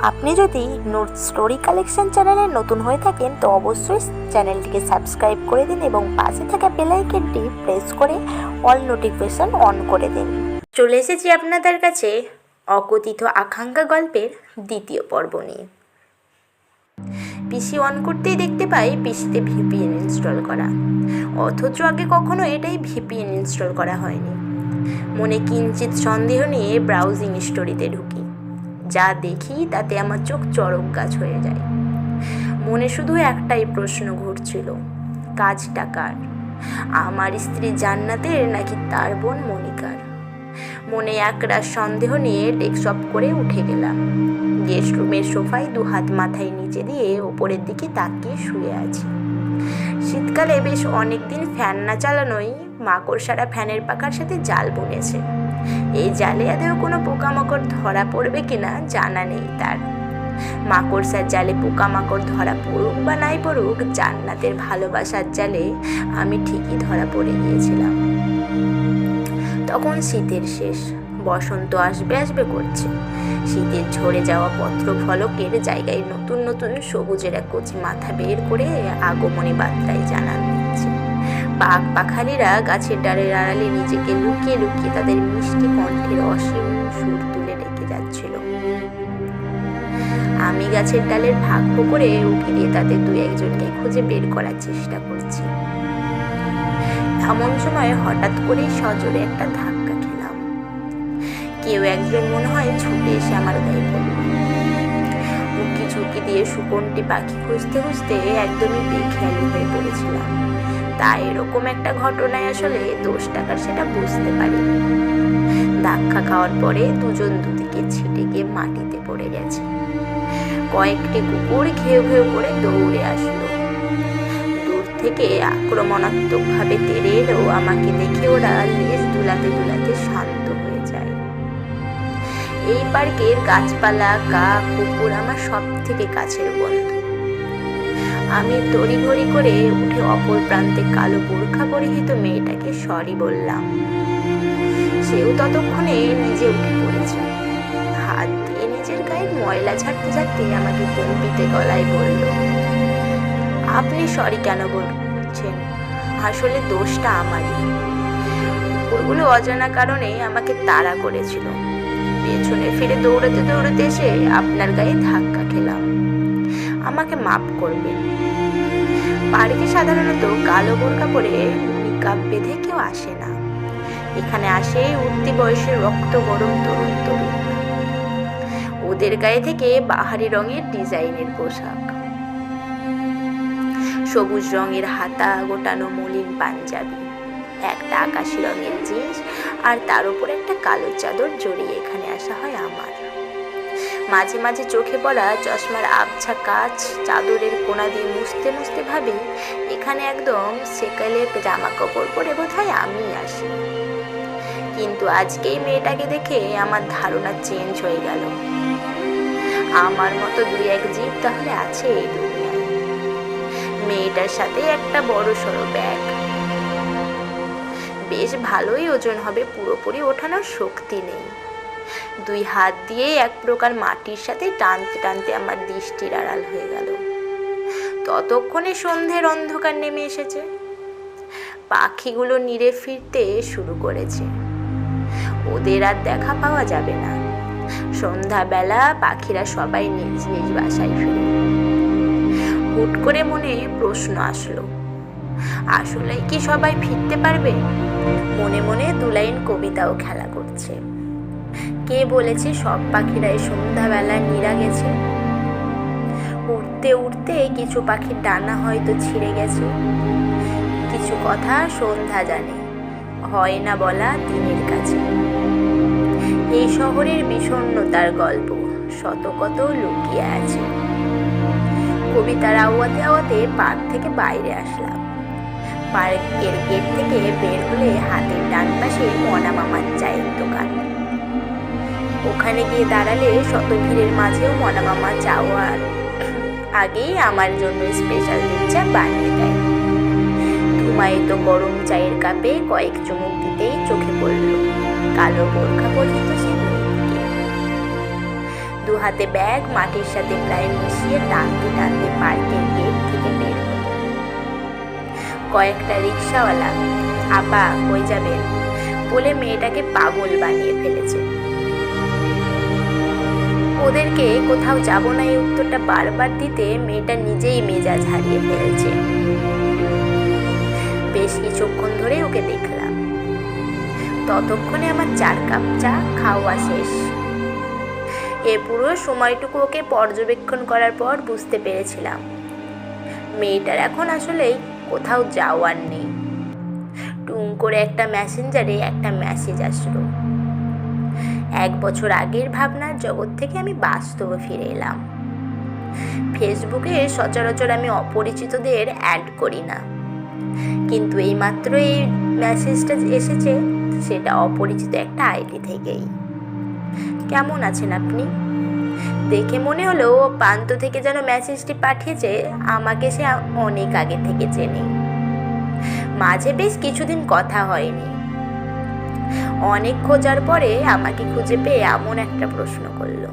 আপনি যদি note story collection চ্যানেলে নতুন হয়ে থাকেন তো অবশ্যই চ্যানেলটিকে সাবস্ক্রাইব করে দিন এবং পাশে থাকা বেল আইকনটি প্রেস করে অল নোটিফিকেশন অন করে দিন। চলে এসেছি আপনাদের কাছে অকথিত আকাঙ্ক্ষা গল্পের দ্বিতীয় পর্ব নিয়ে। পিসি অন করতেই দেখতে পাই পিসিতে ভিপিএন ইনস্টল করা, অথচ আগে কখনো এটাই ভিপিএন ইনস্টল করা হয়নি। মনে কিঞ্চিত সন্দেহ নিয়ে ব্রাউজিং স্টোরিতে ঢুকি। যা দেখি তাতে আমার চোখ চড়ক গাছ হয়ে যায়। মনে শুধু একটাই প্রশ্ন ঘুরছিল, কাজটা কার? আমার স্ত্রী জান্নাতের নাকি তার বোন মনিকার? মনে একরাশ সন্দেহ নিয়ে ডেস্কটপ করে উঠে গেলাম। গেস্ট রুমের সোফায় দু হাত মাথায় নিচে দিয়ে ওপরের দিকে তাকিয়ে শুয়ে আছি। শীতকালে বেশ অনেকদিন ফ্যান না চালানোই মাকড়সারা ফ্যানের পাখার সাথে জাল বুনেছে। এই জালে আদেও কোনো পোকামাকড় ধরা পড়বে কিনা জানা নেই তার। মাকড়সার জালে পোকামাকড় ধরা পড়ুক বা নাই পড়ুক, জান্নাতের ভালোবাসার জালে আমি ঠিকই ধরা পড়ে গিয়েছিলাম। তখন শীতের শেষ, বসন্ত আসবে আসবে করছে। শীতের ঝরে যাওয়া পত্র ফলকের জায়গায় নতুন নতুন সবুজের এক কচি মাথা বের করে আগমনী বার্তায় জানান দিচ্ছে। পাখ পাখালিরা গাছের ডালের আড়ালে নিজেকে লুকিয়ে লুকিয়ে তাদের মিষ্টি কণ্ঠের অসীম সুর তুলে রেখে যাচ্ছিল। আমি গাছের ডালের ভাগ্য করে উঠে দিয়ে তাদের দু একজনকে খুঁজে বের করার চেষ্টা করছি। এমন সময় হঠাৎ করেই সজোরে একটা ধাক্কা খেলাম। কেউ একজন মনে হয় ছুটে এসে আমার গায়ে পড়ল। উঁকি ঝুঁকি দিয়ে সুকন্টি পাখি খুঁজতে খুঁজতে একদমই বেখেয়ালি হয়ে পড়েছিলাম। তাই এরকম একটা ঘটনায় আসলে দোষ টাকার সেটা বুঝতে পারিনি। ধাক্কা খাওয়ার পরে দুজন দুদিকে ছিটে গিয়ে মাটিতে পড়ে গেছে। কয়েকটি কুকুর ঘেউ ঘেউ করে দৌড়ে আসলো। দূর থেকে আক্রমণাত্মকভাবে তেড়ে এলেও আমাকে দেখে ওরা লেজ দুলাতে দুলাতে শান্ত হয়ে যায়। এই পার্কের গাছপালা, কাক, কুকুর আমার সব থেকে কাছের বন্ধু। আমি তড়িঘড়ি করে উঠে অপর প্রান্তে কালো বোরখা পরিহিত মেয়েটাকে সরি বললাম। সেও ততক্ষণে নিজে উঠে পড়েছে। হাত দিয়ে নিজের গায়ে ময়লা ঝাড়তে ঝাড়তে আমাকে কম্পিত গলায় বলল, আপনি সরি কেন বলছেন? আসলে দোষটা আমারই। কুকুরগুলো অজানা কারণে আমাকে তাড়া করেছিল। পেছনে ফিরে দৌড়াতে দৌড়াতে এসে আপনার গায়ে ধাক্কা খেলাম। আমাকে মাফ করবেন। পার্কে সাধারণত কালো বোরকা পরে নিকাব বেঁধে কেউ আসে না। এখানে আসে উঠতি বয়সের রক্ত গরম তরুণ তরুণ। ওদের গায়ে থেকে বাহারি রঙের ডিজাইনের পোশাক, সবুজ রঙের হাতা গোটানো মলিন পাঞ্জাবি, একটা আকাশি রঙের জিন্স, আর তার উপর একটা কালো চাদর জড়িয়ে এখানে আসা হয় আমার। মাঝে মাঝে চোখে পড়া চশমার আবছা কাচ চাদরের কোনা দিয়ে মুছতে মুছতে ভাবি, এখানে একদম সেকালে জামা কাপড় পরে বোধহয় আমি আসি। কিন্তু আজকেই মেয়েটাকে দেখে আমার ধারণা চেঞ্জ হয়ে গেল। আমার মতো দুই এক জীব তাহলে আছে এই দুনিয়ায়। মেয়েটার সাথে একটা বড় সড়ো ব্যাগ, বেশ ভালোই ওজন হবে, পুরোপুরি ওঠানোর শক্তি নেই। দুই হাত দিয়ে এক প্রকার মাটির সাথে টানতে টানতে আমার দৃষ্টির আড়াল হয়ে গেল। ততক্ষণে সন্ধ্যের অন্ধকার নেমে এসেছে। পাখিগুলো নিড়ে ফিরতে শুরু করেছে। ওদের আর দেখা পাওয়া যাবে না। সন্ধ্যাবেলা পাখিরা সবাই নিজ নিজ বাসায় ফিরে। হুট করে মনে প্রশ্ন আসলো, আসলে কি সবাই ফিরতে পারবে? মনে মনে দু লাইন কবিতাও খেলা করছে। কে বলেছে সব পাখিরাই সন্ধ্যাবেলা নিরা গেছে? উড়তে উড়তে কিছু পাখির ডানা হয়তো ছিঁড়ে গেছে। কিছু কথা সন্ধ্যা জানে, হয় না বলা দিনের কাছে। এই শহরের বিষণ্ণতার গল্প শত কত লুকিয়ে আছে। কবিতার আওয়াতে আওয়াতে পার্ক থেকে বাইরে আসলাম। পার্কের গেট থেকে বের হলে হাতের ডান পাশে মনা মামার চায়ের দোকান। ওখানে গিয়ে দাঁড়ালে শত ভিড়ের মাঝেও মনা মামা যাওয়ার আগেই আমার জন্য স্পেশাল দুধ চা বানিয়ে দেয়। ধুমায়িত গরম চায়ের কাপে কয়েক চুমুক দিতেই চোখে পড়ল কালো বোরখা পরিহিত সে মেয়েটিকে। দু হাতে ব্যাগ মাটির সাথে প্রায় মিশিয়ে টানতে টানতে পার্কের গেট থেকে বের হল। কয়েকটা রিক্সাওয়ালা আপা কই যাবেন বলে মেয়েটাকে পাগল বানিয়ে ফেলেছে। ওদেরকে কোথাও যাব না এই উত্তরটা বারবার দিতে মেয়েটা নিজেই মেজাজ হারিয়ে ফেলেছে। বেশ কিছুক্ষণ ধরে ওকে দেখলাম। ততক্ষণে আমার 4 কাপ চা খাওয়া শেষ। এ পুরো সময়টুকু ওকে পর্যবেক্ষণ করার পর বুঝতে পেরেছিলাম মেয়েটার এখন আসলেই কোথাও যাওয়ার নেই। টুং করে একটা মেসেঞ্জারে একটা মেসেজ আসলো। 1 বছর আগের ভাবনার জগৎ থেকে আমি বাস্তবে ফিরে এলাম। ফেসবুকে সচরাচর আমি অপরিচিতদের অ্যাড করি না, কিন্তু এইমাত্র এই মেসেজটা এসেছে, সেটা অপরিচিত একটা আইডি থেকেই। কেমন আছেন আপনি? দেখে মনে হলো প্রান্ত থেকে যেন মেসেজটি পাঠিয়েছে আমাকে সে অনেক আগে থেকে চেনে। মাঝে বেশ কিছুদিন কথা হয়নি। অনেক খোঁজার পরে আমাকে খুঁজে পেয়ে এমন একটা প্রশ্ন করলো।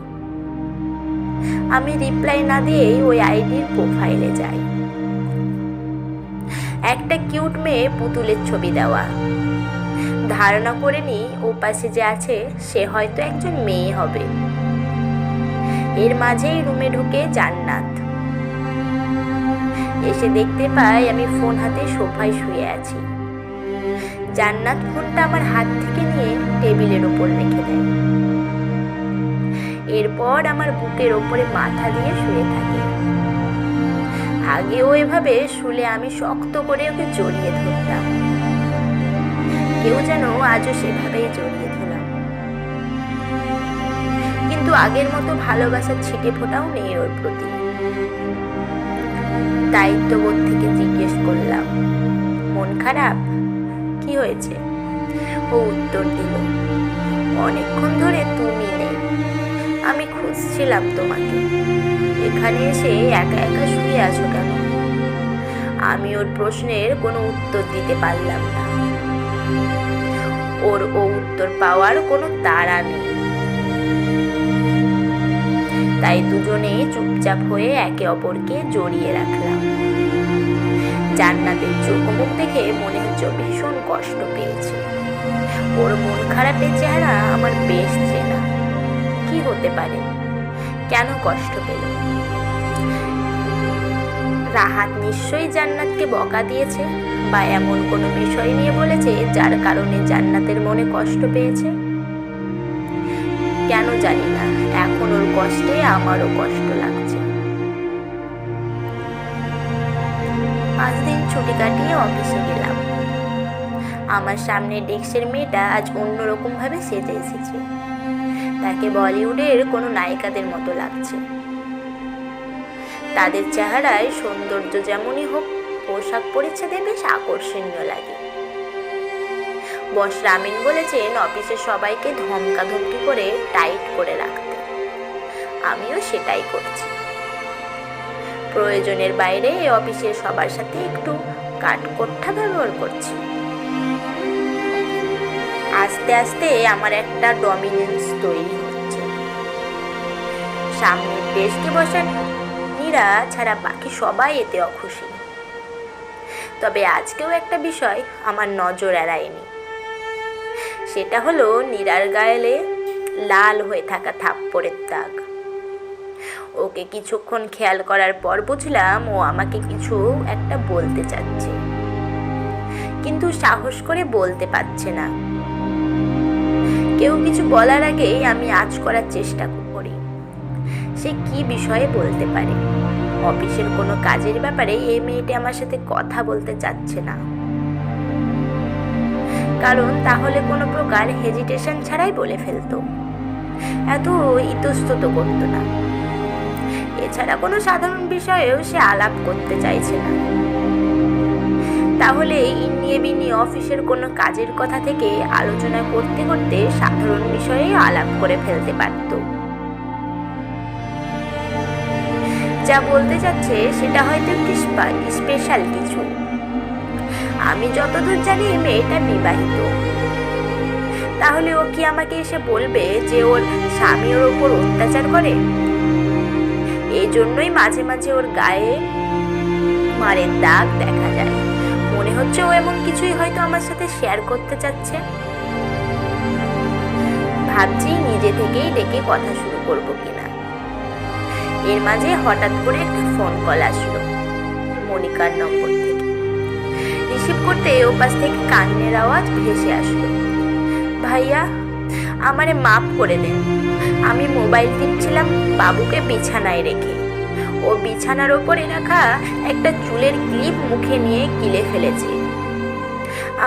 আমি রিপ্লাই না দিয়েই ওই আইডির প্রোফাইলে যাই। একটা কিউট মেয়ে পুতুলের ছবি দেওয়া। ধারণা করে নি ও পাশে যে আছে সে হয়তো একজন মেয়ে হবে। এর মাঝেই রুমে ঢুকে জান্নাত এসে দেখতে পাই আমি ফোন হাতে সোফায় শুয়ে আছি। জান্নাত ফোনটা আমার হাত থেকে নিয়ে টেবিলের ওপর রেখে দেয়। এরপর আমার বুকের ওপরে মাথা দিয়ে শুয়ে থাকে। আগেও এভাবে শুলে আমি শক্ত করে ওকে জড়িয়ে ধরতাম। কেউ যেন আজও সেভাবেই জড়িয়ে ধরলাম, কিন্তু আগের মতো ভালোবাসার ছিটে ফোটাও নেই ওর প্রতি। দায়িত্ববোধ থেকে জিজ্ঞেস করলাম, মন খারাপ? কি হয়েছে? ও উত্তর দিল, অনেকক্ষণ ধরে তুমি নেই, আমি খুঁজছিলাম তোমাকে। এখানে এসে একা একা শুয়ে আছো কেন? আমি ওর প্রশ্নের কোনো উত্তর দিতে পারলাম না। ওর ও উত্তর পাওয়ার কোনো তাড়া নেই। তাই দুজনেই চুপচাপ হয়ে একে অপরকে জড়িয়ে রাখলাম। জান্নাতের চোখ মুখ দেখে মনে হচ্ছে ভীষণ কষ্ট পেয়েছে। ওর মন খারাপের চেহারা আমার বেশ চেনা। কি হতে পারে? কেন কষ্ট পেল? রাহাত নিশ্চয়ই জান্নাতকে বকা দিয়েছে বা এমন কোনো বিষয় নিয়ে বলেছে যার কারণে জান্নাতের মনে কষ্ট পেয়েছে। কেন জানি না, এখন ওর কষ্টে আমারও কষ্ট লাগছে। 5 দিন ছুটি কাটিয়ে অফিসে গেলাম। আমার সামনে ডেস্কের মেয়েটা আজ অন্যরকম ভাবে সেজে এসেছে। তাকে বলিউডের কোনো নায়িকাদের মতো লাগছে। তাদের চেহারায় সৌন্দর্য যেমনই হোক, পোশাক পরিচ্ছদে বেশ আকর্ষণীয় লাগে। বস রামিন বলেছেন অফিসের সবাইকে ধমকাধমকি করে টাইট করে রাখতে। আমিও সেটাই করছি। প্রয়োজনের বাইরে অফিসের সবার সাথে একটু কাঠকোট্টা ব্যবহার করছি। আস্তে আস্তে আমার একটা ডমিনেন্স তৈরি হচ্ছে। সামনের ডেস্কে বসা নীরা ছাড়া বাকি সবাই এতে অখুশি। তবে আজকেও একটা বিষয় আমার নজর এড়ায়নি। সেটা হলো নীরার গায়ে লাল হয়ে থাকা থাপ্পড়ের দাগ। ওকে কিছুক্ষণ খেয়াল করার পর বুঝলাম ও আমাকে কিছু একটা বলতে চাচ্ছে, কিন্তু সাহস করে বলতে পারছে না। কেউ কিছু বলার আগেই আমি আঁচ করার চেষ্টা করি সে কি বিষয়ে বলতে পারে। অফিসের কোনো কাজের ব্যাপারে এই মেয়েটি আমার সাথে কথা বলতে চাচ্ছে না, কারণ তাহলে কোনো প্রকার হেজিটেশন ছাড়াই বলে ফেলতো, এত ইতস্তত করতো না। এছাড়া কোনো সাধারণ বিষয়েও সে আলাপ করতে চাইছে না। তাহলে ইন্নিয়ে বিনিয়ে অফিসের কোনো কাজের কথা থেকে আলোচনা করতে করতে সাধারণ বিষয়ে আলাপ করে ফেলতে পারত। যা বলতে চাচ্ছে সেটা হয়তো একটি স্পেশাল কিছু। আমি যতদূর জানি মেয়েটা বিবাহিত, তাহলে ও কি আমাকে এসে বলবে যে ওর স্বামী ওর ওপর অত্যাচার করে? এই জন্যই মাঝে মাঝে ওর গায়ে মারের দাগ দেখা যায়। মনে হচ্ছে ও এমন কিছুই হয়তো আমার সাথে শেয়ার করতে চাচ্ছে। ভাবছি নিজে থেকেই ডেকে কথা শুরু করবো কিনা। এর মাঝে হঠাৎ করে একটা ফোন কল আসলো মনিকার নম্বর থেকে। রিসিভ করতে ওপাশ থেকে কান্নের আওয়াজ ভেসে আসলো। ভাইয়া, আমারে মাফ করে দেন। আমি মোবাইল টিপছিলাম বাবুকে বিছানায় রেখে। ও বিছানার ওপরে রাখা একটা চুলের ক্লিপ মুখে নিয়ে গিলে ফেলেছে।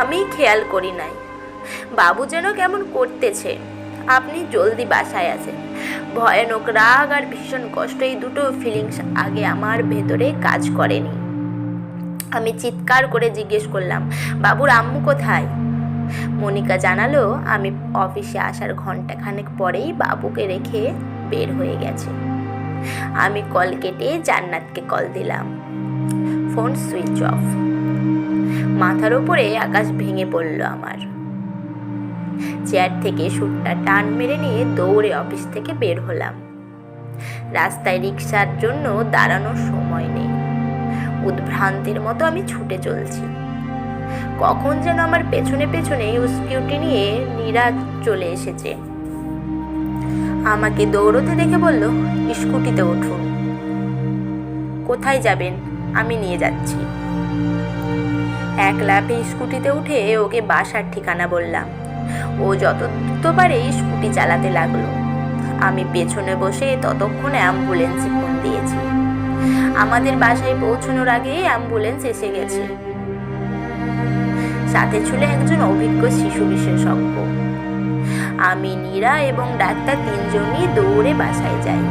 আমি খেয়াল করি নাই। বাবু যেন কেমন করতেছে। আপনি জলদি বাসায় আসেন। ভয়ানক রাগ আর ভীষণ কষ্ট, এই দুটো ফিলিংস আগে আমার ভেতরে কাজ করেনি। আমি চিৎকার করে জিজ্ঞেস করলাম, বাবুর আম্মু কোথায়? মনিকা জানালো আমি অফিসে আসার ঘন্টাখানেক পরেই বাবুকে রেখে বের হয়ে গেছে। আমি কল কেটে জান্নাতকে কল দিলাম। Phone switch off. মাথার উপরে আকাশ ভেঙে পড়ল আমার। চেয়ার থেকে সুটটা টান মেরে নিয়ে দৌড়ে অফিস থেকে বের হলাম। রাস্তায় রিক্সার জন্য দাঁড়ানোর সময় নেই। উদ্ভ্রান্তির মতো আমি ছুটে চলছি। কখন যেন আমার পেছনে পেছনে স্কুটি নিয়ে নীরা চলে এসেছে। আমাকে দৌড়তে দেখে বলল, স্কুটিতে উঠুন। কোথায় যাবেন? আমি নিয়ে যাচ্ছি। এক লাফে স্কুটিতে উঠে ওকে বাসার ঠিকানা বললাম। ও যত দ্রুত পারে স্কুটি চালাতে লাগলো। আমি পেছনে বসে ততক্ষণে অ্যাম্বুলেন্সে ফোন দিয়েছি। আমাদের বাসায় পৌঁছানোর আগে অ্যাম্বুলেন্স এসে গেছে। সাথে ছিল একজন অভিজ্ঞ শিশু বিশেষজ্ঞ। আমি, নীরা এবং ডাক্তার তিনজনই দৌড়ে বাসায় যাই।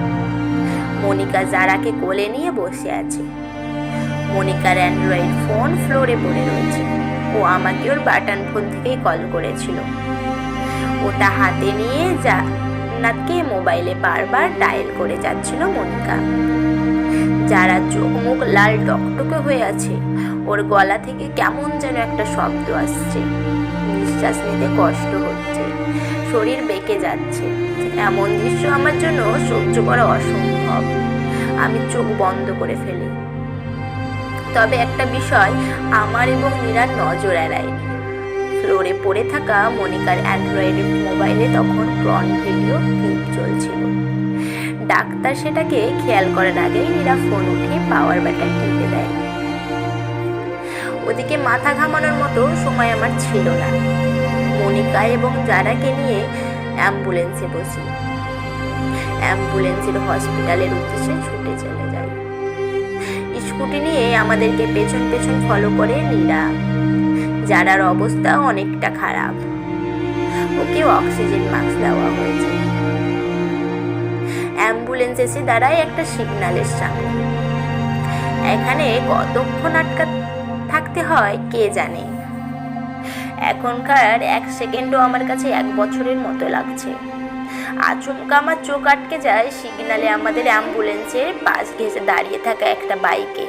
মনিকা জারাকে কোলে নিয়ে বসে আছে। মনিকার অ্যান্ড্রয়েড ফোন ফ্লোরে পড়ে রয়েছে। ও আমাকে ওর বাটন ফোন থেকেই কল করেছিল। ওটা হাতে নিয়ে জান্নাতকে মোবাইলে বারবার ডায়াল করে যাচ্ছিল মনিকা। যারা চোখ মুখ লাল টকটকে হয়ে আছে। ওর গলা থেকে কেমন যেন একটা শব্দ আসছে। নিঃশ্বাস নিতে কষ্ট হচ্ছে। শরীর বেঁকে যাচ্ছে। এমন দৃশ্য আমার জন্য সহ্য করা অসম্ভব। আমি চোখ বন্ধ করে ফেলি। তবে একটা বিষয় আমার এবং নীরার নজর এড়ায়নি। ফ্লোরে পড়ে থাকা মনিকার অ্যান্ড্রয়েড মোবাইলে তখন ফ্রন্ট ভিডিও ক্লিপ চলছিল। ডাক্তার সেটাকে খেয়াল করার আগেই নীরা ফোন উঠে পাওয়ার বাটন টিপে দেয়। ওদিকে মাথা ঘামানোর মতো সময় আমার ছিল না। মনিকা এবং জারাকে নিয়ে অ্যাম্বুলেন্সে বসি। অ্যাম্বুলেন্সের হসপিটালের উদ্দেশ্যে ছুটে চলে যায়। স্কুটি নিয়ে আমাদেরকে পেছন পেছন ফলো করে নীরা। জারার অবস্থা অনেকটা খারাপ। ওকে অক্সিজেন মাস্ক দেওয়া হয়েছে। অ্যাম্বুলেন্স এসে দাঁড়ায় একটা সিগন্যালের সামনে। এখানে কতক্ষণ থাকতে হয় কে জানে। এখনকার এক সেকেন্ডও আমার কাছে 1 বছরের মতো লাগছে। আচমকা আমার চোখ আটকে যায় সিগন্যালে আমাদের অ্যাম্বুলেন্সের পাশ ঘেঁষে দাঁড়িয়ে থাকা একটা বাইকে।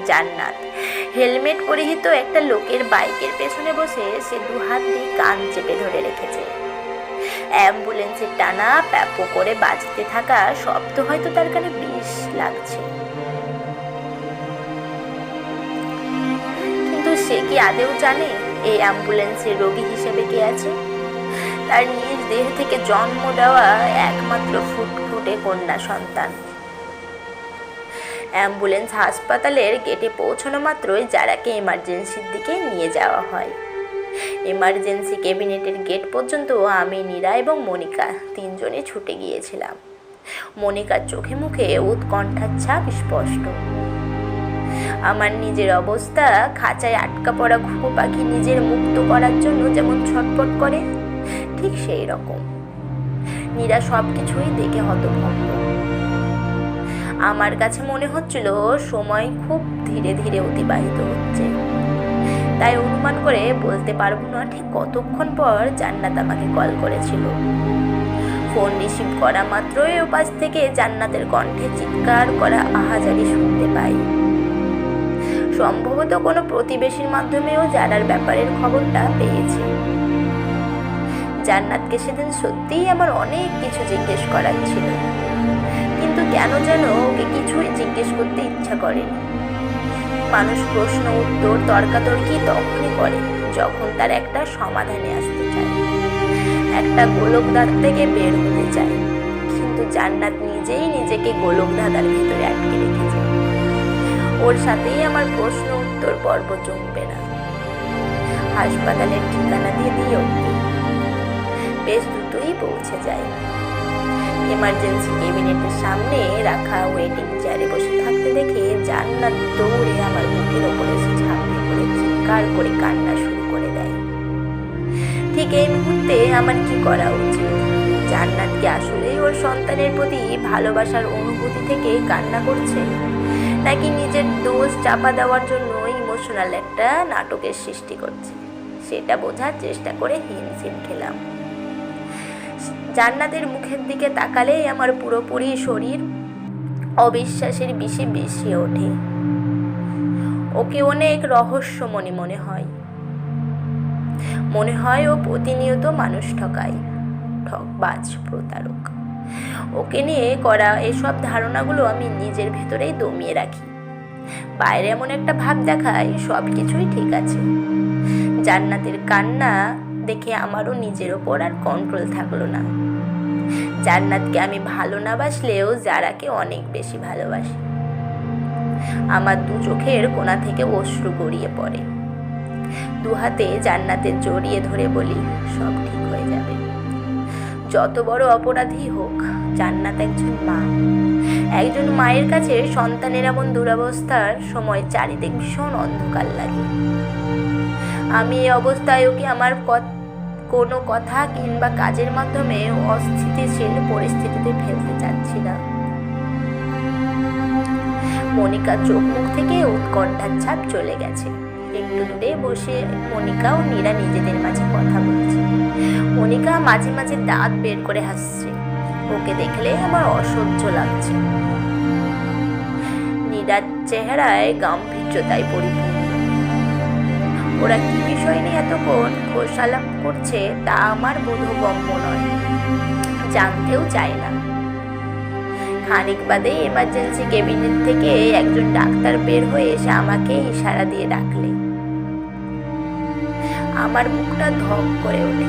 জান্নাত হেলমেট পরিহিত একটা লোকের বাইকের পেছনে বসে সে 2 হাত দিয়ে কান চেপে ধরে রেখেছে। অ্যাম্বুলেন্সের টানা প্যাপো করে বাজতে থাকা শব্দ হয়তো তার কানে বিষ লাগছে। কিন্তু সে কি আদেও জানে এই অ্যাম্বুলেন্সের রোগী হিসেবে কে আছে? তার নিজ দেহ থেকে জন্ম দেওয়া একমাত্র ফুটফুটে কন্যা সন্তান। অ্যাম্বুলেন্স হাসপাতালের গেটে পৌঁছানো মাত্রই জারাকে এমার্জেন্সির দিকে নিয়ে যাওয়া হয়। এমার্জেন্সি ক্যাবিনেটের গেট পর্যন্ত আমি, নীরা এবং মনিকা তিনজনই ছুটে গিয়েছিলাম। মনিকার চোখে মুখে উৎকণ্ঠার ছাপ স্পষ্ট। আমার নিজের অবস্থা খাঁচায় আটকা পড়া ঘুঘু পাখি নিজের মুক্ত করার জন্য যেমন ছটফট করে, ঠিক সেই রকম। নীরা সব কিছুই দেখে হতভম্ব। আমার কাছে মনে হচ্ছিল সময় খুব ধীরে ধীরে অতিবাহিত হচ্ছে। তাই অনুমান করে বলতে পারবো না ঠিক কতক্ষণ পর জান্নাত আমাকে কল করেছিল। ফোন রিসিভ করা মাত্রই ওপাশ থেকে জান্নাতের কণ্ঠে চিৎকার করা আহাজারি শুনতে পাই। সম্ভবত কোনো প্রতিবেশীর মাধ্যমেও জারার ব্যাপারের খবরটা পেয়েছে। জান্নাতকে সেদিন সত্যিই আমার অনেক কিছু জিজ্ঞেস করার ছিল, কিন্তু কেন যেন ওকে কিছুই জিজ্ঞেস করতে ইচ্ছা করেনি। মানুষ প্রশ্ন উত্তর তর্কাতর্কি তখনই করে যখন তার একটা সমাধানে আসতে চায়, একটা গোলকধাঁধ থেকে বের হতে চায়। কিন্তু জান্নাত নিজেই নিজেকে গোলকধাঁধার ভেতরে আটকে রেখেছে। ওর সাথেই আমার প্রশ্ন উত্তর পর্ব জমবে না। হাসপাতালের ঠিকানা দিয়ে দিই ওকে। বেশ দ্রুতই পৌঁছে যায়। এমার্জেন্সি ক্যাবিনেটের সামনে রাখা ওয়েটিং চেয়ারে বসে থাকতে দেখে জান্নাত দৌড়ে আমার বুকের ওপরে এসে ঝাঁপিয়ে পড়ে চিৎকার করে কান্না শুরু করে দেয়। ঠিক এই মুহূর্তে আমার কি করা উচিত? জান্নাত কি আসলেই ওর সন্তানের প্রতি ভালোবাসার অনুভূতি থেকে কান্না করছে, নাকি নিজের দোষ চাপা দেওয়ার জন্য ইমোশনাল একটা নাটকের সৃষ্টি করছে? সেটা বোঝার চেষ্টা করে হিমশিম খেলাম। জান্নাতের মুখের দিকে তাকালেই আমার পুরোপুরি শরীর অবিশ্বাসের বিষে বিষিয়ে ওঠে। ওকে অনেক রহস্যময়ী মনে হয় ও প্রতিনিয়ত মানুষ ঠকায়, ঠকবাজ, প্রতারক। ওকে নিয়ে করা এসব ধারণাগুলো আমি নিজের ভেতরেই দমিয়ে রাখি। বাইরে এমন একটা ভাব দেখায় সব কিছুই ঠিক আছে। জান্নাতের কান্না দেখে আমারও নিজের ওপর আর কন্ট্রোল থাকলো না। জান্নাতকে আমি ভালো না বাসলেও যারাকে অনেক বেশি ভালোবাসি। আমার দু চোখের কোণা থেকে অশ্রু গড়িয়ে পড়ে। দু হাতে জান্নাতের জড়িয়ে ধরে বলি, সব ঠিক হয়ে যাবে। যত বড় অপরাধী হোক, জান্নাত একজন মা। একজন মায়ের কাছে সন্তানের এমন দুরবস্থার সময় চারিদিক ভীষণ অন্ধকার লাগে। আমি এই অবস্থায় ওকে আমার কোনো কথা কিংবা কাজের মাধ্যমে অস্থিতিশীল পরিস্থিতিতে ফেলতে চাচ্ছি না। মনিকার চোখ মুখ থেকে উৎকণ্ঠার ছাপ চলে গেছে। একটু দূরে বসে মনিকা ও নীরা নিজেদের মাঝে কথা বলছে। মনিকা মাঝে মাঝে দাঁত বের করে হাসছে। ওকে দেখলে আমার অসহ্য লাগছে। নীরার চেহারায় গাম্ভীর্যতায় পরিপূর্ণ। ওরা কি বিষয় নিয়ে এতক্ষণ খোশালাপ করছে তা আমার বোধগম্য নয়, জানতেও চায় না। খানিক বাদে এমার্জেন্সি ক্যাবিনেট থেকে একজন ডাক্তার বের হয়ে এসে আমাকে ইশারা দিয়ে ডাকলে। আমার মুখটা ধক করে ওঠে।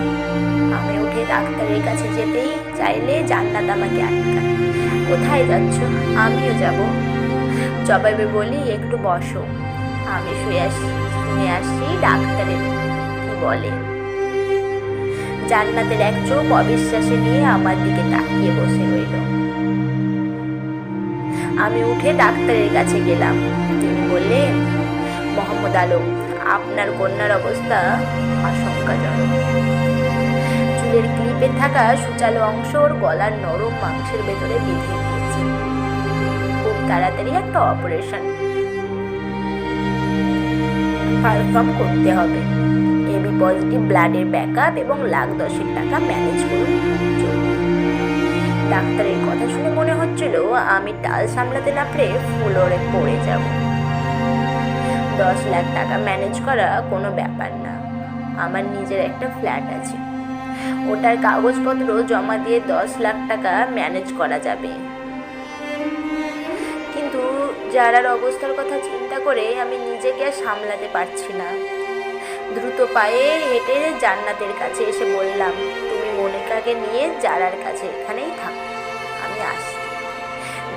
আমি উঠে ডাক্তারের কাছে যেতেই চাইলে জান্নাত আমাকে আটকায়। কোথায় যাচ্ছ? আমিও যাব। জবাবে বলি, একটু বসো, আমি শুয়ে আসি ডাক্তারের কি বলে। জান্নাতের এক চোখ অবিশ্বাসে নিয়ে আমার দিকে তাকিয়ে বসে রইল। আমি উঠে ডাক্তারের কাছে গেলাম। তিনি বললেন, মোহাম্মদ আলম, আপনার কন্যার অবস্থা আশঙ্কাজনক। চুলের ক্লিপে থাকা সূচালো অংশ ওর গলার নরম মাংসের ভেতরে বেঁধে গিয়েছে। খুব তাড়াতাড়ি একটা অপারেশন পারফর্ম করতে হবে। এবি পজিটিভ ব্লাডের ব্যাকআপ এবং $10,00,000 ম্যানেজ করুন। ডাক্তারের কথা শুনে মনে হচ্ছিল আমি টাল সামলাতে না পেরে ফ্লোরে পড়ে যাব। $10,00,000 ম্যানেজ করা কোনো ব্যাপার না। আমার নিজের একটা ফ্ল্যাট আছে, ওটার কাগজপত্র জমা দিয়ে $10,00,000 ম্যানেজ করা যাবে। কিন্তু যারার অবস্থার কথা চিন্তা করে আমি নিজেকে আর সামলাতে পারছি না। দ্রুত পায়ে হেঁটে জান্নাতের কাছে এসে বললাম, তুমি মনিকাকে নিয়ে যারার কাছে এখানেই থাকো, আমি আসছি।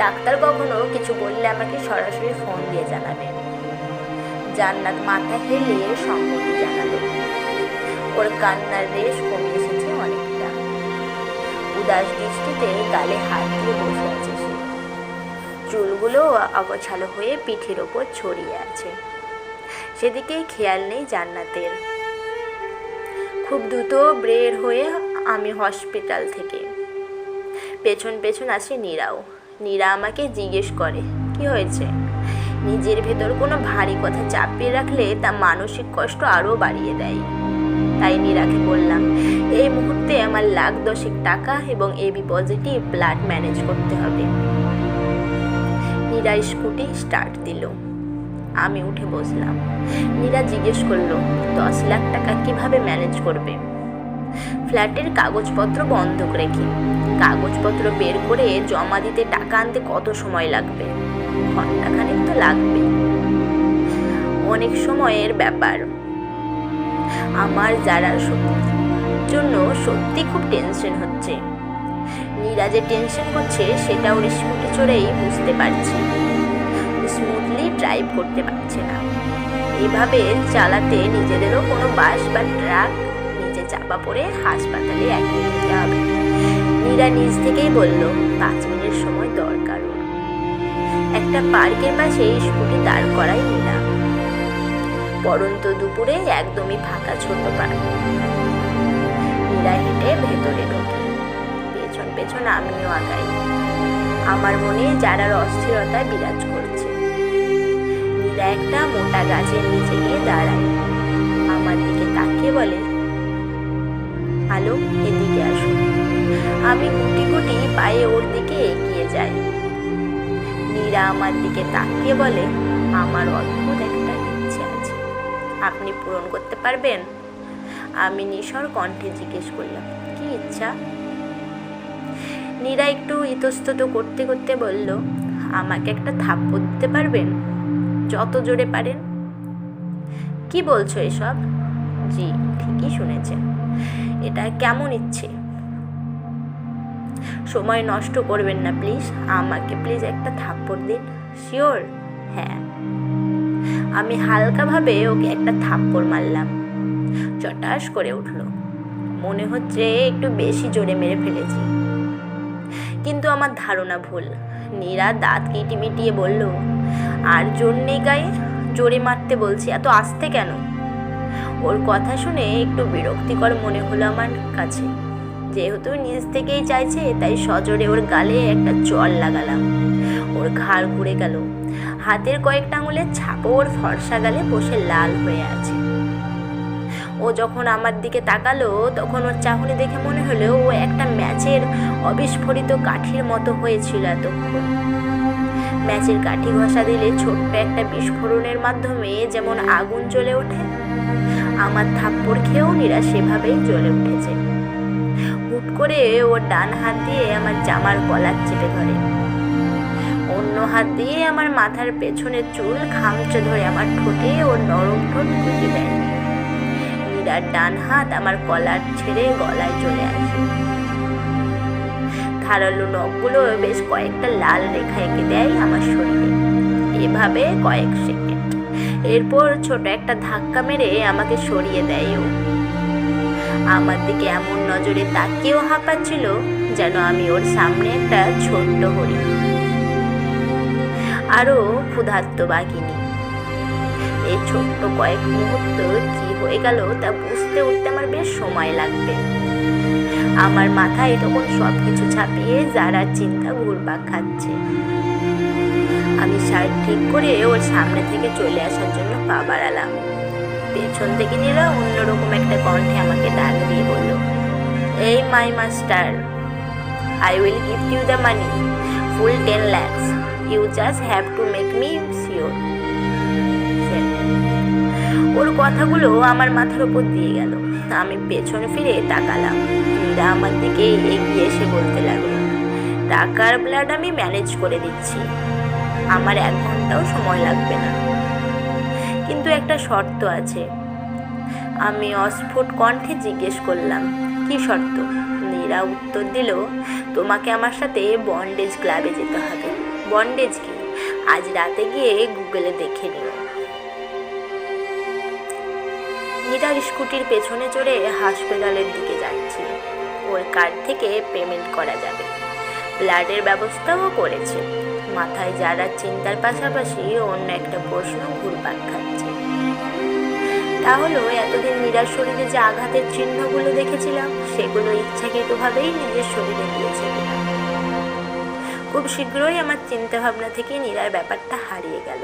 ডাক্তার কখনো কিছু বললে আমাকে সরাসরি ফোন দিয়ে জানাবে। জান্নাত মাথা হেলিয়ে সম্মতি জানালো। ওর কান্নার রেশ কমে এসেছে অনেকটা। উদাস দৃষ্টিতে গালে হাত দিয়ে বসে আছে সে। চুলগুলো অগোছালো হয়ে পিঠের ওপর ছড়িয়ে আছে। সেদিকে খেয়াল নেই জান্নাতের। খুব দ্রুত বের হয়ে আমি হসপিটাল থেকে পেছন পেছন আসে নীরাও। নীরা আমাকে জিজ্ঞেস করে, কি হয়েছে? নিজের ভেতর কোনো ভারী কথা চাপিয়ে রাখলে তা মানসিক কষ্ট আরও বাড়িয়ে দেয়। তাই নীরাকে বললাম, এই মুহূর্তে আমার $10,00,000 এবং এবি পজিটিভ ব্লাড ম্যানেজ করতে হবে। নীরা স্কুটি স্টার্ট দিল। আমি উঠে বসলাম। নীরা জিজ্ঞেস করলো, $10,00,000 কিভাবে ম্যানেজ করবে? ফ্ল্যাটের কাগজপত্র বন্ধক রেখে কাগজপত্র বের করে জমা দিতে টাকা আনতে কত সময় লাগবে? ঘন্টাখানেক তো লাগবে। অনেক সময়ের ব্যাপার। আমার যারার জন্য সত্যি খুব টেনশন হচ্ছে। নীরা যে টেনশন করছে সেটা ওর স্কুটি চড়েই বুঝতে পারছি। স্মুথলি ড্রাইভ করতে পারছে না। এভাবে চালাতে নিজেদেরও কোনো বাস বা ট্রাক নিচে চাপা পড়ে হাসপাতালে অ্যাডমিট হতে হবে। নীরা নিজ থেকেই বলল 5 মিনিট সময় দরকার। একটা পার্কের পাশে স্কুটি দাঁড় করাই নীরা। পরন্ত দুপুরে একদমই ফাঁকা ছোট পার্ক। নীরা হেঁটে ভেতরে ঢোকে। পেছন পেছন আমিও আগাই। আমার মনে যারার অস্থিরতা বিরাজ করছে। নীরা একটা মোটা গাছের নিচে গিয়ে দাঁড়ায়। আমার দিকে তাকিয়ে বলে, আলো, এদিকে আসো। আমি গুটি গুটি পায়ে ওর দিকে এগিয়ে যাই। নীরা আমার দিকে তাকিয়ে বলে, আমার অদ্ভুত একটা ইচ্ছে আছে, আপনি পূরণ করতে পারবেন? আমি নিঃস্বর কণ্ঠে জিজ্ঞেস করলাম, কি ইচ্ছা? নীরা একটু ইতস্তত করতে করতে বলল, আমাকে একটা থাপ্পড় দিতে পারবেন? যত জোরে পারেন। কি বলছো এসব? জি, ঠিকই শুনেছেন। এটা কেমন ইচ্ছে? সময় নষ্ট করবেন না প্লিজ, আমাকে প্লিজ একটা থাপ্পড় দিন। শিওর? হ্যাঁ। আমি হালকাভাবে ওকে একটা থাপ্পড় মারলাম। চটাস করে উঠল। মনে হচ্ছে একটু বেশি জোরে মেরে ফেলেছি, কিন্তু আমার ধারণা ভুল। নীরা দাঁত কিটিমিটিয়ে বলল, আর জোর নেই গায়ে, জোরে মারতে বলছি, এত আস্তে কেন? ওর কথা শুনে একটু বিরক্তিকর মনে হলো আমার কাছে। যেহেতু নিজ থেকেই চাইছে তাই সজোরে ওর গালে একটা চড় লাগালাম। ওর ঘাড় ঘুরে গেল। হাতের কয়েকটা আঙুলের ছাপও ওর ফর্সা গালে বসে লাল হয়ে আছে। ও যখন আমার দিকে তাকালো তখন ওর চাহনি দেখে মনে হলো ও একটা ম্যাচের অবিস্ফোরিত কাঠির মতো হয়েছিল এতক্ষণ। ম্যাচের কাঠি ঘষা দিলে ছোট্ট একটা বিস্ফোরণের মাধ্যমে যেমন আগুন জ্বলে ওঠে, আমার থাপ্পড় খেয়েও নীরা সেভাবেই জ্বলে উঠেছে। হুট করে ওর ডান হাত দিয়ে আমার জামার কলার চেপে ধরে, অন্য হাত দিয়ে আমার মাথার পেছনের চুল খামচে ধরে আমার ঠোঁটে ওর নরম ঠোঁট গুঁজে দেয়। নীরার ডান হাত আমার কলার ছেড়ে গলায় চলে আসে। ধারালো নখগুলো বেশ কয়েকটা লাল রেখা এঁকে দেয় আমার শরীরে। এভাবে কয়েক সেকেন্ড। এরপর ছোট একটা ধাক্কা মেরে আমাকে সরিয়ে দেয় ও। আমার দিকে এমন নজরে তাকিয়েও হাঁপাচ্ছিল যেন আমি ওর সামনে একটা ছোট্ট হরিণ, আরো ক্ষুধার্ত বাঘিনী। এই ছোট্ট কয়েক মুহূর্ত কি হয়ে গেল তা বুঝতে উঠতে আমার বেশ সময় লাগবে। আমার মাথায় তখন সবকিছু ছাপিয়ে যারার চিন্তা ঘুরপাক খাচ্ছে। আমি শার্ট ঠিক করে ওর সামনে থেকে চলে আসার জন্য পা বাড়ালাম। পেছন থেকে নীরা অন্যরকম একটা কণ্ঠে আমাকে ডাক দিয়ে বলল, এই my master, I will give you the money, full 10 lakhs. You just have to make me sure. ওর কথাগুলো আমার মাথার উপর দিয়ে গেল। আমি পেছনে ফিরে তাকালাম। নীরা আমার দিকে এগিয়ে এসে বলতে লাগলো, টাকার ব্লাড আমি ম্যানেজ করে দিচ্ছি, আমার 1 ঘন্টাও সময় লাগবে না, কিন্তু একটা শর্ত আছে। আমি অস্ফুট কণ্ঠে জিজ্ঞেস করলাম, কি শর্ত? নীরা উত্তর দিল, তোমাকে আমার সাথে বন্ডেজ ক্লাবে যেতে হবে। বন্ডেজ কি? আজ রাতে গিয়ে গুগলে দেখে নিও। নীরার স্কুটির পেছনে চড়ে হাসপাতালের দিকে যাচ্ছি। ওর কার্ড থেকে পেমেন্ট করা যাবে। ব্লাডের ব্যবস্থাও করেছে। মাথায় যারা চিন্তার পাশাপাশি অন্য একটা প্রশ্ন ঘুরপাক খাচ্ছে। তাহলে এতদিন নীরার শরীরে যে আঘাতের চিহ্নগুলো দেখেছিলাম সেগুলো ইচ্ছাকৃতভাবেই নিজের শরীরে দিয়েছে কিনা। খুব শীঘ্রই আমার চিন্তাভাবনা থেকে নীরার ব্যাপারটা হারিয়ে গেল।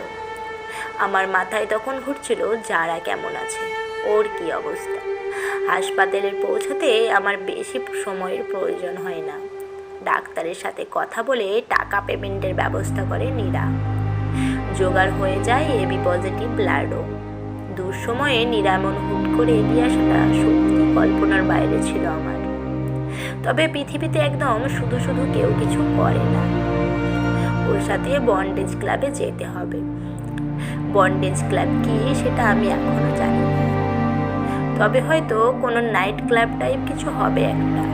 আমার মাথায় তখন ঘুরছিল যারা কেমন আছে, ওর কি অবস্থা। হাসপাতালে পৌঁছাতে আমার বেশি সময়ের প্রয়োজন হয় না। ডাক্তারের সাথে কথা বলে টাকা পেমেন্টের ব্যবস্থা করে নীরা। জোগাড় হয়ে যায় এবি পজিটিভ ব্লাডও। দুঃসময়ে নীরা এমন হুট করে এগিয়ে আসাটা সত্যি কল্পনার বাইরে ছিল আমার। তবে পৃথিবীতে একদম শুধু শুধু কেউ কিছু করে না। ওর সাথে বন্ডেজ ক্লাবে যেতে হবে। বন্ডেজ ক্লাব কি সেটা আমি এখনো জানি না, তবে হয়তো কোনো নাইট ক্লাব টাইপ কিছু হবে একটা।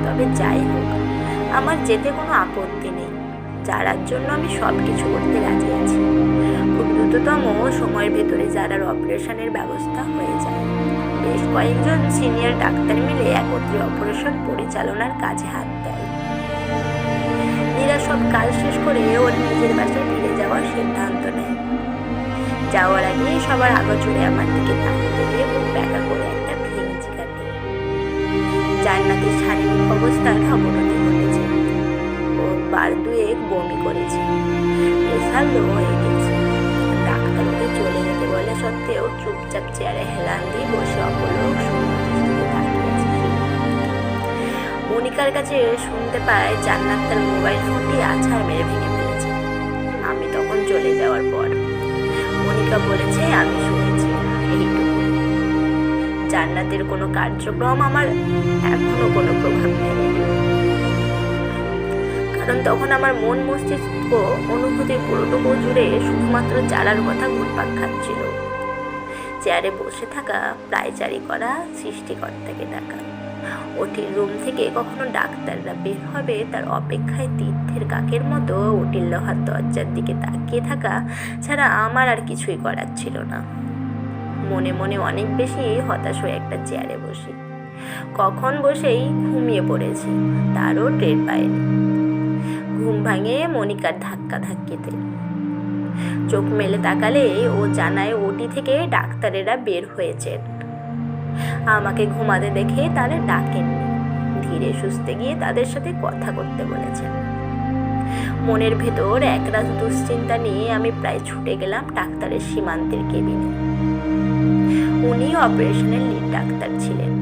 তবে যাই হোক, আমার যেতে কোনো আপত্তি নেই। যারার জন্য আমি সব কিছু করতে রাজি আছি। খুব দ্রুততম সময়ের ভেতরে যারার অপারেশনের ব্যবস্থা হয়ে যায়। বেশ কয়েকজন সিনিয়র ডাক্তার মিলে একত্রে অপারেশন পরিচালনার কাজে হাত দেয়। নীরা সব কাজ শেষ করে ওর নিজের বাসায় ফিরে যাওয়ার সিদ্ধান্ত নেয়। যাওয়ার আগে সবার আগোচরে আমার দিকে তাকিয়ে মুখ ব্যাকা করে একটা ভেঙচি কাটে। জান্নাতের শারীরিক অবস্থার অবনতি ঘটেছে। ও বার দুয়েক বমি করেছে, প্রেসার লো হয়ে গেছে। ডাক্তার ওকে চলে যেতে বলে সত্ত্বেও চুপচাপ চেয়ারে হেলান দিয়ে বসে অপলক সুন্দর তাকিয়েছে। মনিকার কাছে শুনতে পায় জান্নাত তার মোবাইল ফোনটি আছাড় মেরে ভেঙে ফেলেছে। আমি তখন চলে যাওয়ার পর মনিকা বলেছে আমি শুনেছি, এইটুকু। জান্নাতের কোনো কার্যক্রম আমার এখনো কোনো প্রভাব ফেলেনি, কারণ তখন আমার মন মস্তিষ্ক অনুভূতির পুরোটুকু জুড়ে শুধুমাত্র যারার কথা ঘুরপাক খাচ্ছিল। চেয়ারে বসে থাকা, প্রায়চারি করা, সৃষ্টিকর্তাকে ডাকা। ওটির রুম থেকে কখনো ডাক্তাররা বের হবে তার অপেক্ষায় তীর্থের কাকের মতো ওটির লোহার দরজার দিকে তাকিয়ে থাকা ছাড়া আমার আর কিছুই করার ছিল না। মনে মনে অনেক বেশি হতাশ হয়ে একটা চেয়ারে বসি। কখন বসেই ঘুমিয়ে পড়েছি তারও টের পাইনি। ঘুম ভাঙে মনিকার ধাক্কা ধাক্কিতে। চোখ মেলে তাকালে ও জানায় ওটি থেকে ডাক্তারেরা বের হয়েছেন। আমাকে ঘুমাতে দেখে তারা ডাকেননি, ধীরে সুস্থে গিয়ে তাদের সাথে কথা করতে বলেছেন। মনের ভেতর একরাশ দুশ্চিন্তা নিয়ে আমি প্রায় ছুটে গেলাম ডাক্তারের সীমান্তের কেবিনে। উনি অপারেশনের লিড ডাক্তার ছিলেন।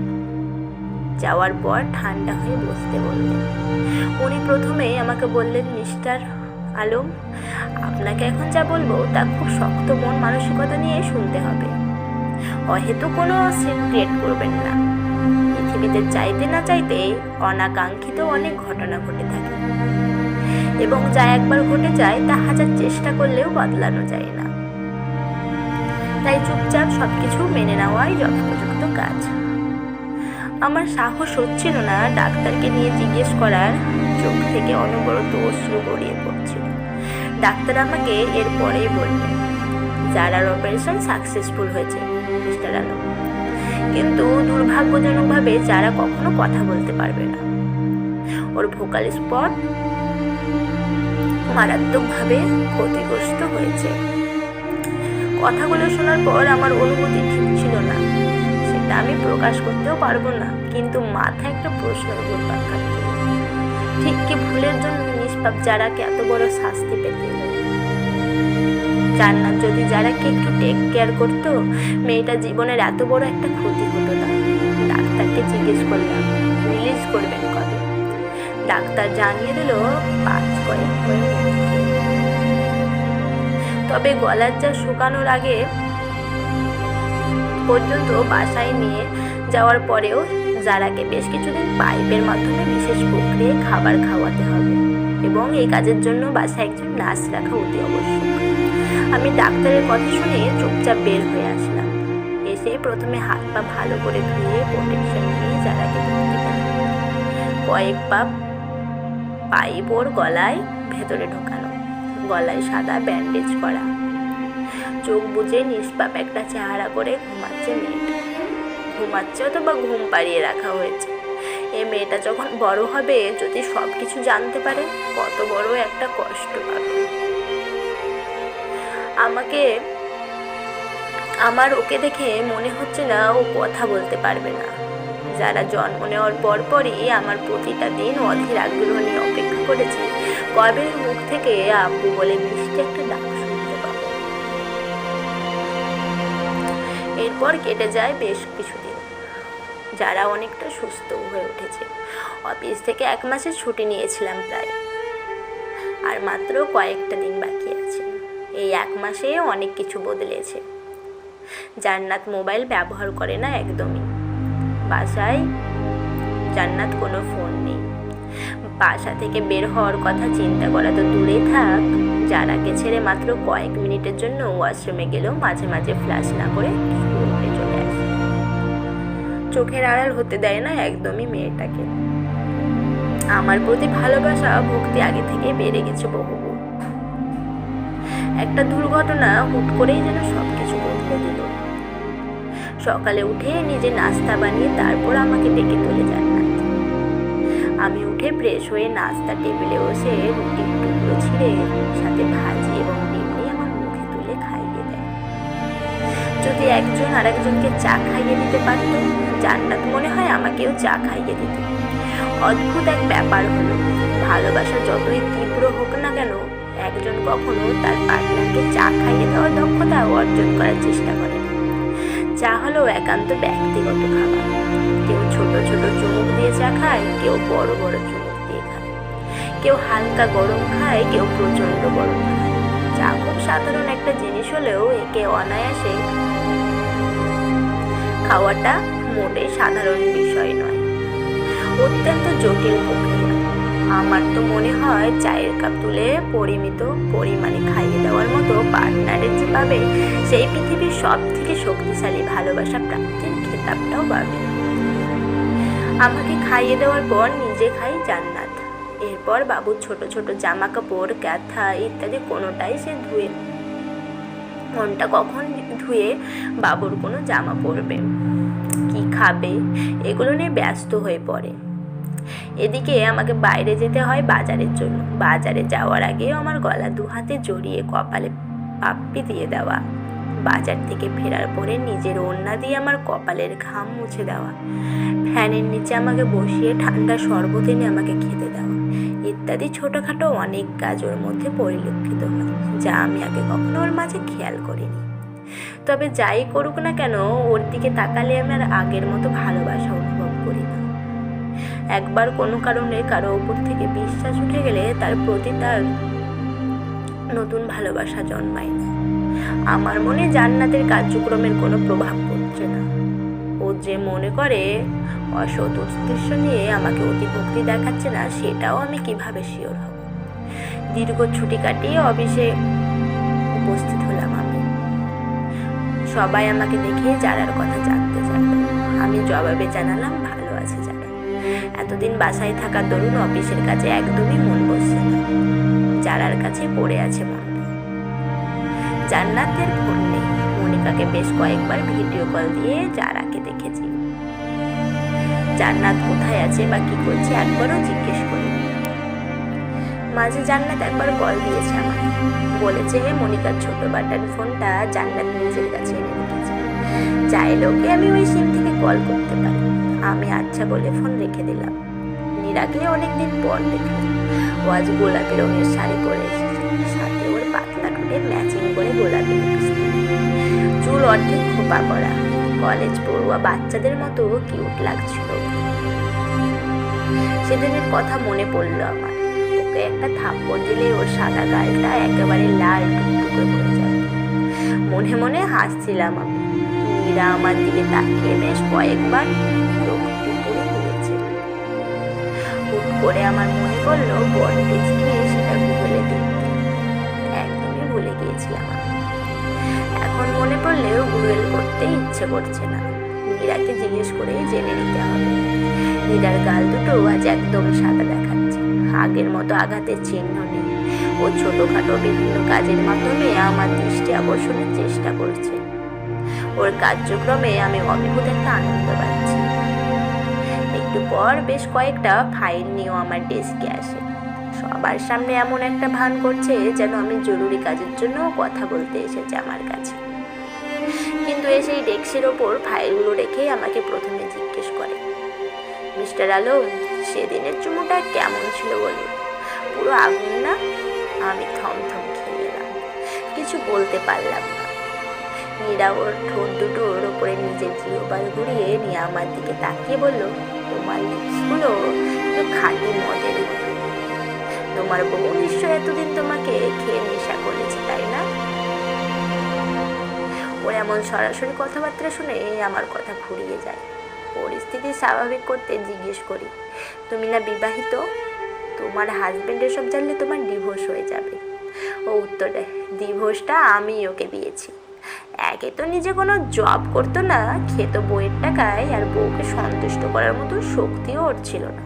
যাওয়ার পর ঠান্ডা হয়ে বসতে বললেন। উনি প্রথমে আমাকে বললেন, মিস্টার আলম, আপনাকে এখন যা বলবো তা খুব শক্ত মন মানসিকতা নিয়ে শুনতে হবে। হয়তো কোনো সিন ক্রিয়েট করবেন না। পৃথিবীতে চাইতে না চাইতে অনাকাঙ্ক্ষিত অনেক ঘটনা ঘটে থাকে, এবং যা একবার ঘটে যায় তা হাজার চেষ্টা করলেও বদলানো যায় না। তাই চুপচাপ সবকিছু মেনে নেওয়াই যথোপযুক্ত কাজ। আমার সাহস হচ্ছিল না ডাক্তারকে নিয়ে জিজ্ঞেস করার। চোখ থেকে অনবরত অশ্রু গড়িয়ে পড়ছিল। ডাক্তার আমাকে এরপরেই বললেন, যারার অপারেশন সাকসেসফুল হয়েছে মিস্টার আলম, কিন্তু দুর্ভাগ্যজনকভাবে যারা কখনো কথা বলতে পারবে না। ওর ভোকাল স্পট মারাত্মকভাবে ক্ষতিগ্রস্ত হয়েছে। কথাগুলো শোনার পর আমার অনুভূতি ঠিক ছিল না, সেটা আমি প্রকাশ করতেও পারবো না, কিন্তু মাথায় একটা প্রশ্নের ঘুরপাক খাচ্ছে। ঠিক কি ভুলের জন্য নিষ্পাপ যারাকে এত বড় শাস্তি পেতে হলো? জান্নাত যদি যারাকে একটু টেক কেয়ার করতো, মেয়েটা জীবনের এত বড় একটা ক্ষতি হতো না। ডাক্তারকে জিজ্ঞেস করলাম, রিলিজ করবেন কবে? ডাক্তার জানিয়ে দিল 5 কয়েক হয়ে। তবে গলার যা শুকানোর আগে পর্যন্ত বাসায় নিয়ে যাওয়ার পরেও যারাকে বেশ কিছুদিন পাইপের মাধ্যমে বিশেষ প্রক্রিয়ায় খাবার খাওয়াতে হবে, এবং এই কাজের জন্য বাসায় একজন নার্স রাখা অতি আবশ্যক। আমি ডাক্তারের কথা শুনে চুপচাপ বের হয়ে আসলাম। এসে প্রথমে হাত পা ভালো করে ধুয়ে প্রোটেকশন দিয়ে যারাকে ঢুকতে গেলাম। কয়েক পাইপ ওর গলায় ভেতরে ঢোকানো, গলায় সাদা ব্যান্ডেজ করা, চোখ বুজে নিষ্পাপ একটা চেহারা করে ঘুমাচ্ছে মেয়েটা। ঘুমাচ্ছে অথবা ঘুম পাড়িয়ে রাখা হয়েছে। এই মেয়েটা যখন বড় হবে, যদি সব কিছু জানতে পারে, কত বড় একটা কষ্ট পাবে। আমার ওকে দেখে মনে হচ্ছে না ও কথা বলতে পারবে না। যারা জন্ম নেওয়ার পরপরই আমার প্রতিটা দিন অধীর আগ্রহ নিয়ে অপেক্ষা করেছে কবে মুখ থেকে আব্বু বলে মিষ্টি একটা ডাক শুনতে পাবো। এরপর কেটে যায় বেশ কিছুদিন। যারা অনেকটা সুস্থ হয়ে উঠেছে। অফিস থেকে 1 মাসের ছুটি নিয়েছিলাম প্রায়, আর মাত্র কয়েকটা দিন বাকি আছে। এই 1 মাসে অনেক কিছু বদলেছে। জান্নাত মোবাইল ব্যবহার করে না একদমই। বাসায় জান্নাত কোনো ফোন নেই। বাসা থেকে বের হওয়ার কথা চিন্তা করা তো দূরেই থাক, যারাকে ছেড়ে মাত্র কয়েক মিনিটের জন্য ওয়াশরুমে গেলেও মাঝে মাঝে ফ্ল্যাশ না করে উঠে চলে আসে। চোখের আড়াল হতে দেয় না একদমই মেয়েটাকে। আমার প্রতি ভালোবাসা ভক্তি আগে থেকে বেড়ে গেছে বহুগুণ। একটা দুর্ঘটনা হুট করেই যেন সবকিছু বদলে দিল। সকালে উঠে নিজে নাস্তা বানিয়ে তারপর আমাকে ডেকে তুলে জান্নাত। আমি উঠে ফ্রেশ হয়ে নাস্তা টেবিলে বসে রুটির টুকরো ছিঁড়ে সাথে ভাজি এবং ডিম নিয়ে আমার মুখে তুলে খাইয়ে দেয়। যদি একজন আরেকজনকে চা খাইয়ে দিতে পারত, জান্নাত মনে হয় আমাকেও চা খাইয়ে দিত। অদ্ভুত এক ব্যাপার হলো, ভালোবাসা যতই তীব্র হোক না কেন, একজন কখনো তার পার্টনারকে চা খাইয়ে দেওয়ার দক্ষতা অর্জন করার চেষ্টা করে না। চা হলো একান্ত ব্যক্তিগত খাবার। কেউ ছোট ছোট চুমুক দিয়ে চা খায়, কেউ বড় বড় চুমুক দিয়ে খায়, কেউ হালকা গরম খায়, কেউ প্রচন্ড গরম খায়। চা খুব সাধারণ একটা জিনিস হলেও একে অনায়াসে খাওয়াটা মোটেই সাধারণ বিষয় নয়, অত্যন্ত জটিল প্রক্রিয়া। আমার তো মনে হয় চায়ের কাপ তুলে পরিমিত পরিমাণে খাইয়ে দেওয়ার মতো পার্টনারের যে পাবে, সেই পৃথিবীর সব থেকে শক্তিশালী ভালোবাসা প্রাপ্তির খেতাবটাও পাবে। আমাকে খাইয়ে দেওয়ার পর নিজে খাই জান্নাত। এরপর বাবুর ছোট ছোট জামা কাপড়, কাঁথা ইত্যাদি কোনোটাই সে ধুয়ে, মনটা কখন ধুয়ে বাবুর কোনো জামা পরবে, কি খাবে, এগুলো নিয়ে ব্যস্ত হয়ে পড়ে। এদিকে আমাকে বাইরে যেতে হয় বাজারের জন্য। বাজারে যাওয়ার আগে আমার গলা দুহাতে জড়িয়ে কপালে পাপ্পি দিয়ে দেওয়া, বাজার থেকে ফেরার পরে নিজের ওড়না দিয়ে আমার কপালের ঘাম মুছে দেওয়া, ফ্যানের নিচে আমাকে বসিয়ে ঠান্ডা শরবত এনে আমাকে খেতে দেওয়া ইত্যাদি ছোটোখাটো অনেক কাজ ওর মধ্যে পরিলক্ষিত হয়, যা আমি আগে কখনো ওর মাঝে খেয়াল করিনি। তবে যাই করুক না কেন, ওর দিকে তাকালে আমি আর আগের মতো ভালোবাসা অনুভব করি না। একবার কোনো কারণে কারো উপর থেকে বিশ্বাস উঠে গেলে তার প্রতি তার নতুন ভালোবাসা জন্মায় না। আমার মনে জান্নাতের কার্যক্রমের কোনো প্রভাব পড়ছে না। ও যে মনে করে অসৎ উদ্দেশ্য নিয়ে আমাকে অতিভক্তি দেখাচ্ছে না, সেটাও আমি কিভাবে শিওর হব। দীর্ঘ ছুটি কাটিয়ে অফিসে উপস্থিত হলাম আমি। সবাই আমাকে দেখে যারার কথা জানতে চাইল। আমি জবাবে জানালাম ভালো আছে যারা। এতদিন বাসায় থাকার দরুন অফিসের কাছে একদমই মন বসছে না, যারার কাছে পড়ে আছে মন। জান্নাতের ফোন নেই। মনিকাকে বেশ কয়েকবার ভিডিও কল দিয়ে যারাকে দেখেছি। জান্নাত কোথায় আছে বা কি করছে একবারও জিজ্ঞেস করিনি। মাঝে জান্নাত একবার কল দিয়েছে আমাকে, বলেছে মনিকার ছোট বাটন ফোনটা জান্নাত নিজের কাছে এনে রেখেছে, চাইলে ওকে আমি ওই সিম থেকে কল করতে পারি। আমি আচ্ছা বলে ফোন রেখে দিলাম। নীরাকে অনেকদিন পর দেখলাম। ও আজ গোলাপি রঙের শাড়ি পরে এসেছে, সাথে ওর পাতলা ঠোঁটে ম্যাচিং করে গোলাপি লিপস্টিক, চুল অর্ধেক খোপা করা, কলেজ পড়ুয়া বাচ্চাদের মতো কিউট লাগছিল। সেদিনের কথা মনে পড়লো আমার। ওকে একটা থাপ্পড় দিলে ওর সাদা গালটা একেবারে লাল টুকটুকে হয়ে যাবে। মনে মনে হাসছিলাম আমি। নীরা আমার দিকে তাকিয়ে বেশ কয়েকবার চোখ উপরে দিয়েছে। হুট করে আমার মনে পড়লো বনটেজ গিয়ে সেটা গুগলে দেখতে। একদমই ভুলে গিয়েছিলাম আমি। এখন মনে পড়লেও গুগল করতে ইচ্ছে করছে না। নীরাকে জিজ্ঞেস করেই জেনে নিতে হবে। নীরার গাল দুটো আজ একদম সাদা দেখাচ্ছে, আগের মতো আঘাতের চিহ্ন নেই। ও ছোটখাটো বিভিন্ন কাজের মাধ্যমে আমার দৃষ্টি আকর্ষণের চেষ্টা করছে। ওর কার্যক্রমে আমি অদ্ভুত একটা আনন্দ পাচ্ছি। একটু পর বেশ কয়েকটা ফাইল নিয়েও আমার ডেস্কে আসে। সবার সামনে এমন একটা ভান করছে যেন আমি জরুরি কাজের জন্য কথা বলতে এসেছে আমার কাছে। কিন্তু সেই ডেস্কের ওপর ফাইলগুলো রেখেই আমাকে প্রথমে জিজ্ঞেস করে, মিস্টার আলম, সেদিনের চুমুটা কেমন ছিল বলুন? পুরো আগুন না? আমি থমথম খেয়ে গেলাম, কিছু বলতে পারলাম না। নীরা ওর ঠোঁট দুটোর ওপরে নিজের জিহ্বার ঘুরিয়ে নিয়ে আমার দিকে তাকিয়ে বলল, তোমার লিপসগুলো খাঁটি মদের মতো। তোমার বউ নিশ্চয় এতদিন তোমাকে খেয়ে নেশা করেছে, তাই না? ওর এমন সরাসরি কথাবার্তা শুনে আমার কথা ঘুরিয়ে যায়। পরিস্থিতি স্বাভাবিক করতে জিজ্ঞেস করি, তুমি না বিবাহিত? তোমার হাজবেন্ড এসব জানলে তোমার ডিভোর্স হয়ে যাবে। ও উত্তর দেয়, ডিভোর্সটা আমি ওকে দিয়েছি। একে তো নিজে কোনো জব করতো না, খেতো বইয়ের টাকায়, আর বউকে সন্তুষ্ট করার মতো শক্তিও ওর ছিল না।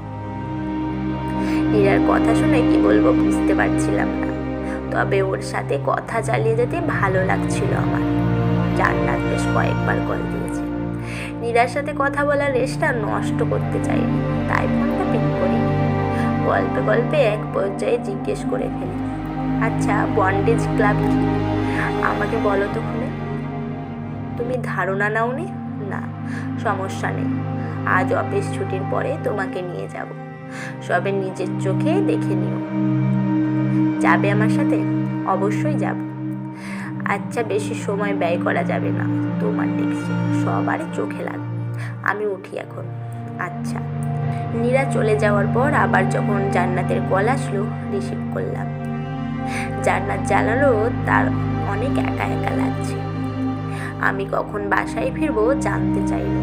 নীরার কথা শুনে কি বলবো বুঝতে পারছিলাম না, তবে ওর সাথে কথা চালিয়ে যেতে ভালো লাগছিল আমার। জান্নাত বেশ কয়েকবার কল দিয়েছে। নীরার সাথে কথা বলার রেস্টটা নষ্ট করতে চাইনি, তাই ফোনটা পিক করি। গল্পে গল্পে এক পর্যায়ে জিজ্ঞেস করে ফেলি, আচ্ছা বন্ডেজ ক্লাব কি? আমাকে বলো তো খুলে। তুমি ধারণা নাওনি? না, সমস্যা নেই, আজ অফিস ছুটির পরে তোমাকে নিয়ে যাব, সবে নিজের চোখে দেখে নিও। যাবে আমার সাথে? অবশ্যই যাব। আচ্ছা, বেশি সময় ব্যয় করা যাবে না, তোমার দেখছি সবারই চোখে লাগবে। আমি উঠি এখন। আচ্ছা। নীরা চলে যাওয়ার পর আবার যখন জান্নাতের কল আসলো, রিসিভ করলাম। জান্নাত জানালো তার অনেক একা একা লাগছে। আমি কখন বাসায় ফিরবো জানতে চাইল।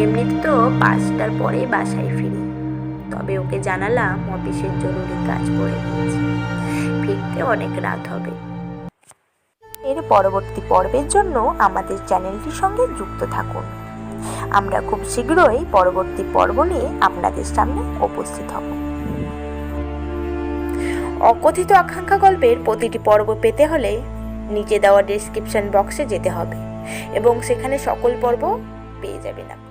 এমনিতে তো 5টার পরে বাসায় ফিরি, তবে ওকে জানালাম অফিসের জরুরি কাজ পড়ে গিয়েছে, ফিরতে অনেক রাত হবে। এর পরবর্তী পর্বের জন্য আমাদের চ্যানেলটির সঙ্গে যুক্ত থাকুন। আমরা খুব শীঘ্রই পরবর্তী পর্ব নিয়ে আপনাদের সামনে উপস্থিত হব। অকথিত আকাঙ্ক্ষা গল্পের প্রতিটি পর্ব পেতে হলে নিচে দেওয়া ডেসক্রিপশন বক্সে যেতে হবে এবং সেখানে সকল পর্ব পেয়ে যাবেন আপনি।